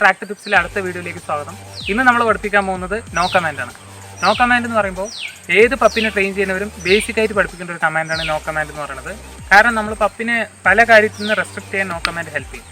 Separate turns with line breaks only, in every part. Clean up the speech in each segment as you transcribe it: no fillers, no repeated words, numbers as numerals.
Tract ടിപ്സിലെ അടുത്ത വീഡിയോയിലേക്ക് സ്വാഗതം. ഇന്ന് നമ്മൾ പഠിപ്പിക്കാൻ പോകുന്നത് നോ കമാൻഡാണ്. നോ കമാൻഡ് എന്ന് പറയുമ്പോൾ ഏത് പപ്പിനെ ട്രെയിൻ ചെയ്യുന്നവരും ബേസിക്കായിട്ട് പഠിപ്പിക്കേണ്ട ഒരു കമാൻഡാണ് നോ കമാൻഡ് എന്ന് പറയുന്നത്. കാരണം നമ്മൾ പപ്പിനെ പല കാര്യത്തിൽ നിന്ന് റെസ്ട്രിക്ട് ചെയ്യാൻ നോ കമാൻഡ് ഹെൽപ്പ് ചെയ്യും.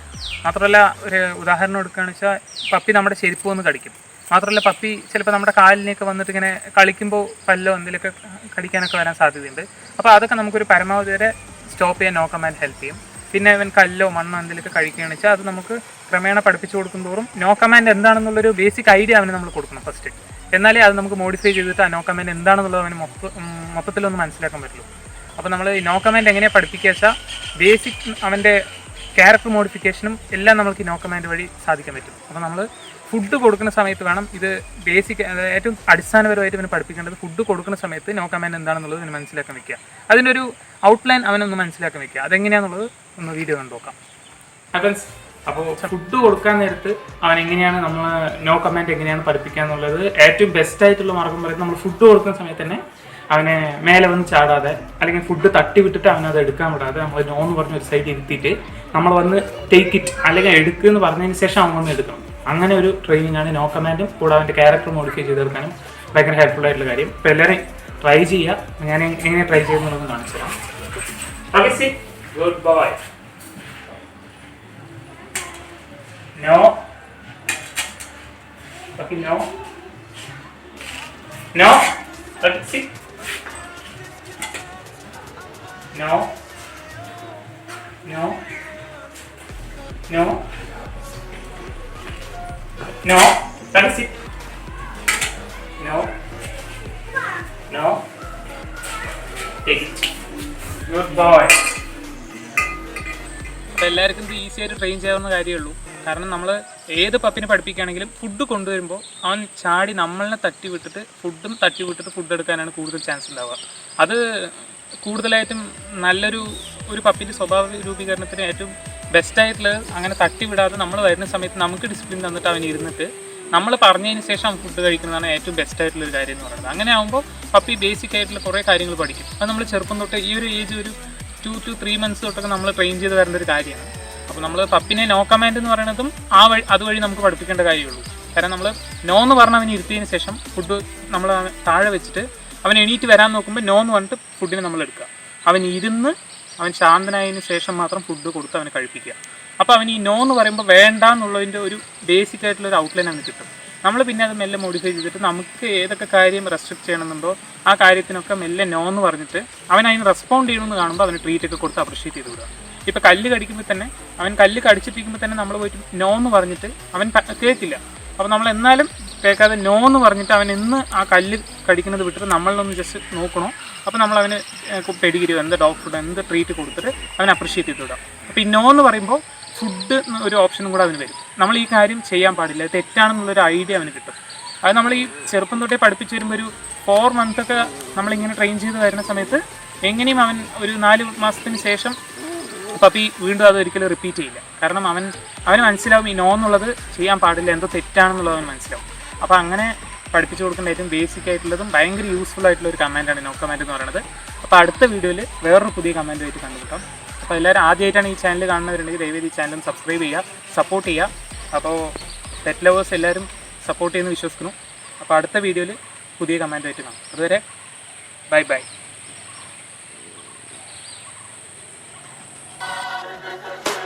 മാത്രമല്ല, ഒരു ഉദാഹരണം എടുക്കുകയാണെന്ന് വെച്ചാൽ പപ്പി നമ്മുടെ ചെരുപ്പ് വന്ന് കടിക്കും. മാത്രമല്ല, പപ്പി ചിലപ്പോൾ നമ്മുടെ കാലിലേക്ക് വന്നിട്ട് ഇങ്ങനെ കളിക്കുമ്പോൾ പല്ലോ എന്തെങ്കിലുമൊക്കെ കടിക്കാനൊക്കെ വരാൻ സാധ്യതയുണ്ട്. അപ്പോൾ അതൊക്കെ നമുക്കൊരു പരമാവധി വരെ സ്റ്റോപ്പ് ചെയ്യാൻ നോ കമാൻഡ് ഹെൽപ്പ് ചെയ്യും. പിന്നെ അവൻ കല്ലോ മണ്ണോ എന്തെങ്കിലുമൊക്കെ കഴിക്കുകയാണെന്ന് വെച്ചാൽ അത് നമുക്ക് ക്രമേണ പഠിപ്പിച്ചു കൊടുക്കും തോറും നോ കമാൻഡ് എന്താണെന്നുള്ളൊരു ബേസിക് ഐഡിയ അവന് നമ്മൾ കൊടുക്കണം ഫസ്റ്റ്. എന്നാലേ അത് നമുക്ക് മോഡിഫൈ ചെയ്തിട്ട് ആ നോ കമാൻഡ് എന്താണെന്നുള്ളത് അവന് മൊത്തത്തിലൊന്ന് മനസ്സിലാക്കാൻ പറ്റുള്ളൂ. അപ്പോൾ നമ്മൾ ഈ നോ കമാൻഡ് എങ്ങനെയാണ് പഠിപ്പിക്കുക വെച്ചാൽ ബേസിക് അവൻ്റെ ക്യാരക്ടർ മോഡിഫിക്കേഷനും എല്ലാം നമുക്ക് ഈ നോ കമാൻഡ് വഴി സാധിക്കാൻ പറ്റും. അപ്പോൾ നമ്മൾ ഫുഡ് കൊടുക്കുന്ന സമയത്ത് വേണം ഇത് ബേസിക് ഏറ്റവും അടിസ്ഥാനപരമായിട്ട് ഇവന് പഠിപ്പിക്കേണ്ടത്. ഫുഡ് കൊടുക്കുന്ന സമയത്ത് നോ കമാൻഡ് എന്താണെന്നുള്ളത് ഇവന് മനസ്സിലാക്കാൻ വെക്കുക. അതിൻ്റെ ഒരു ഔട്ട്ലൈൻ അവനൊന്ന് മനസ്സിലാക്കാൻ വെക്കുക. അതെങ്ങനെയാണെന്നുള്ളത് ഒന്ന് വീഡിയോ കണ്ടു നോക്കാം. അപ്പോൾ ഫുഡ് കൊടുക്കാൻ നേരത്ത് അവൻ എങ്ങനെയാണ് നമ്മൾ നോ കമാൻഡ് എങ്ങനെയാണ് പഠിപ്പിക്കുക എന്നുള്ളത് ഏറ്റവും ബെസ്റ്റ് ആയിട്ടുള്ള മാർഗം പറയുന്നത് നമ്മൾ ഫുഡ് കൊടുക്കുന്ന സമയത്ത് തന്നെ അവനെ മേലെ വന്ന് ചാടാതെ അല്ലെങ്കിൽ ഫുഡ് തട്ടി വിട്ടിട്ട് അവനത് എടുക്കാൻ വിടാതെ നമ്മൾ നോ എന്ന് പറഞ്ഞ ഒരു സൈഡ് ഇരുത്തിയിട്ട് നമ്മൾ വന്ന് ടേക്ക് ഇറ്റ് അല്ലെങ്കിൽ എടുക്കുക എന്ന് പറഞ്ഞതിന് ശേഷം അവൻ വന്ന് എടുക്കണം. അങ്ങനെ ഒരു ട്രെയിനിങ് ആണ് നോ കമാൻഡും കൂടെ അവൻ്റെ ക്യാരക്ടർ മോഡിഫൈ ചെയ്തെടുക്കാനും ഭയങ്കര ഹെൽപ്ഫുൾ ആയിട്ടുള്ള കാര്യം. അപ്പോൾ എല്ലാവരും ട്രൈ ചെയ്യുക. ഞാൻ എങ്ങനെ ട്രൈ ചെയ്യുന്നുള്ളതെന്ന് കാണിച്ചു തരാം. Good boy. No. Okay, no. No. Okay, sit. No. No. No. No. Okay, sit. No. No. Take it. Good boy. അപ്പോൾ എല്ലാവർക്കും ഇത് ഈസി ആയിട്ട് ട്രെയിൻ ചെയ്യാവുന്ന കാര്യമുള്ളൂ. കാരണം നമ്മൾ ഏത് പപ്പിനെ പഠിപ്പിക്കുകയാണെങ്കിലും ഫുഡ് കൊണ്ടുവരുമ്പോൾ അവൻ ചാടി നമ്മളിനെ തട്ടി വിട്ടിട്ട് ഫുഡ് എടുക്കാനാണ് കൂടുതൽ ചാൻസ് ഉണ്ടാവുക. അത് കൂടുതലായിട്ടും ഒരു പപ്പിൻ്റെ സ്വഭാവ രൂപീകരണത്തിന് ഏറ്റവും ബെസ്റ്റായിട്ടുള്ളത് അങ്ങനെ തട്ടി വിടാതെ നമ്മൾ വരുന്ന സമയത്ത് നമുക്ക് ഡിസിപ്ലിൻ തന്നിട്ട് അവൻ ഇരുന്നിട്ട് നമ്മൾ പറഞ്ഞതിന് ശേഷം അവൻ ഫുഡ് കഴിക്കുന്നതാണ് ഏറ്റവും ബെസ്റ്റായിട്ടുള്ളൊരു കാര്യം എന്ന് പറയുന്നത്. അങ്ങനെ ആകുമ്പോൾ പപ്പി ബേസിക് ആയിട്ടുള്ള കുറേ കാര്യങ്ങൾ പഠിക്കും. അത് നമ്മൾ ചെറുപ്പം തൊട്ട് ഈ ഒരു ഏജ് ഒരു 2 to 3 months തൊട്ടൊക്കെ നമ്മൾ ട്രെയിൻ ചെയ്ത് വരേണ്ട ഒരു കാര്യമാണ്. അപ്പോൾ നമ്മൾ പപ്പിനെ നോ കമാൻഡ് എന്ന് പറയുന്നതും അതുവഴി നമുക്ക് പഠിപ്പിക്കേണ്ട കാര്യമുള്ളൂ. കാരണം നമ്മൾ നോ എന്ന് പറഞ്ഞ് അവന് ഇരുത്തിയതിന് ശേഷം ഫുഡ് നമ്മൾ താഴെ വെച്ചിട്ട് അവൻ എണീറ്റ് വരാൻ നോക്കുമ്പോൾ നോ എന്ന് പറഞ്ഞിട്ട് ഫുഡിനെ നമ്മൾ എടുക്കുക. അവൻ ഇരുന്ന് അവൻ ശാന്തനായതിന് ശേഷം മാത്രം ഫുഡ് കൊടുത്ത് അവനെ കഴിപ്പിക്കുക. അപ്പോൾ അവൻ ഈ നോ എന്ന് പറയുമ്പോൾ വേണ്ട എന്നുള്ളതിൻ്റെ ഒരു ബേസിക് ആയിട്ടുള്ളൊരു ഔട്ട്ലൈൻ അവന് കിട്ടും. നമ്മൾ പിന്നെ അത് മെല്ലെ മോഡിഫൈ ചെയ്തിട്ട് നമുക്ക് ഏതൊക്കെ കാര്യം റെസ്ട്രിക്ട് ചെയ്യണമെന്നുണ്ടോ ആ കാര്യത്തിനൊക്കെ മെല്ലെ നോ എന്ന് പറഞ്ഞിട്ട് അവൻ അതിന് റെസ്പോണ്ട് ചെയ്യണമെന്ന് കാണുമ്പോൾ അവന് ട്രീറ്റൊക്കെ കൊടുത്ത് അപ്രിഷ്യേറ്റ് ചെയ്ത് വിടുക. ഇപ്പോൾ കല്ല് കടിക്കുമ്പോൾ തന്നെ അവൻ കല്ല് കടിച്ചിട്ടിരിക്കുമ്പോൾ തന്നെ നമ്മൾ പോയിട്ട് നോ എന്ന് പറഞ്ഞിട്ട് അവൻ കേൾക്കില്ല. അപ്പോൾ നമ്മൾ എന്നാലും കേൾക്കാതെ നോ എന്ന് പറഞ്ഞിട്ട് അവൻ എന്ന് ആ കല്ല് കടിക്കുന്നത് വിട്ടിട്ട് നമ്മളൊന്ന് ജസ്റ്റ് നോക്കണോ. അപ്പോൾ നമ്മൾ അവന് പെഡിഗ്രി എന്ത് ഡോഗ് ഫുഡ് എന്ത് ട്രീറ്റ് കൊടുത്തിട്ട് അവൻ അപ്രിഷ്യേറ്റ് ചെയ്ത് വിടാം. അപ്പോൾ ഈ നോ എന്ന് പറയുമ്പോൾ ഫുഡ് ഒരു ഓപ്ഷനും കൂടെ അവന് വരും. നമ്മൾ ഈ കാര്യം ചെയ്യാൻ പാടില്ല, തെറ്റാണെന്നുള്ളൊരു ഐഡിയ അവന് കിട്ടും. അത് നമ്മൾ ഈ ചെറുപ്പം തൊട്ടേ പഠിപ്പിച്ച് വരുമ്പോൾ ഒരു 4 months ഒക്കെ നമ്മളിങ്ങനെ ട്രെയിൻ ചെയ്ത് വരുന്ന സമയത്ത് എങ്ങനെയും അവൻ ഒരു 4 മാസത്തിന് ശേഷം പപ്പി വീണ്ടും അത് ഒരിക്കലും റിപ്പീറ്റ് ചെയ്യില്ല. കാരണം അവന് മനസ്സിലാവും ഈ നോ എന്നുള്ളത് ചെയ്യാൻ പാടില്ല, എന്തോ തെറ്റാണെന്നുള്ളത് അവന് മനസ്സിലാവും. അപ്പോൾ അങ്ങനെ പഠിപ്പിച്ചു കൊടുക്കേണ്ട ഏറ്റവും ബേസിക് ആയിട്ടുള്ളതും ഭയങ്കര യൂസ്ഫുൾ ആയിട്ടുള്ള ഒരു കമാൻഡാണ് നോ കമാൻഡ് എന്ന് പറയുന്നത്. അപ്പോൾ അടുത്ത വീഡിയോയിൽ വേറൊരു പുതിയ കമാൻഡുമായിട്ട് കണ്ടുപിടിക്കാം. അപ്പോൾ എല്ലാവരും ആദ്യമായിട്ടാണ് ഈ ചാനൽ കാണുന്നവരുണ്ടെങ്കിൽ ദയവേദി ഈ ചാനലും സബ്സ്ക്രൈബ് ചെയ്യുക, സപ്പോർട്ട് ചെയ്യുക. അപ്പോൾ പെറ്റ് ലവേഴ്സ് എല്ലാവരും സപ്പോർട്ട് ചെയ്യുമെന്ന് വിശ്വസിക്കുന്നു. അപ്പോൾ അടുത്ത വീഡിയോയിൽ പുതിയ കമാൻഡുമായിട്ട് കാണാം. അതുവരെ ബൈ ബൈ.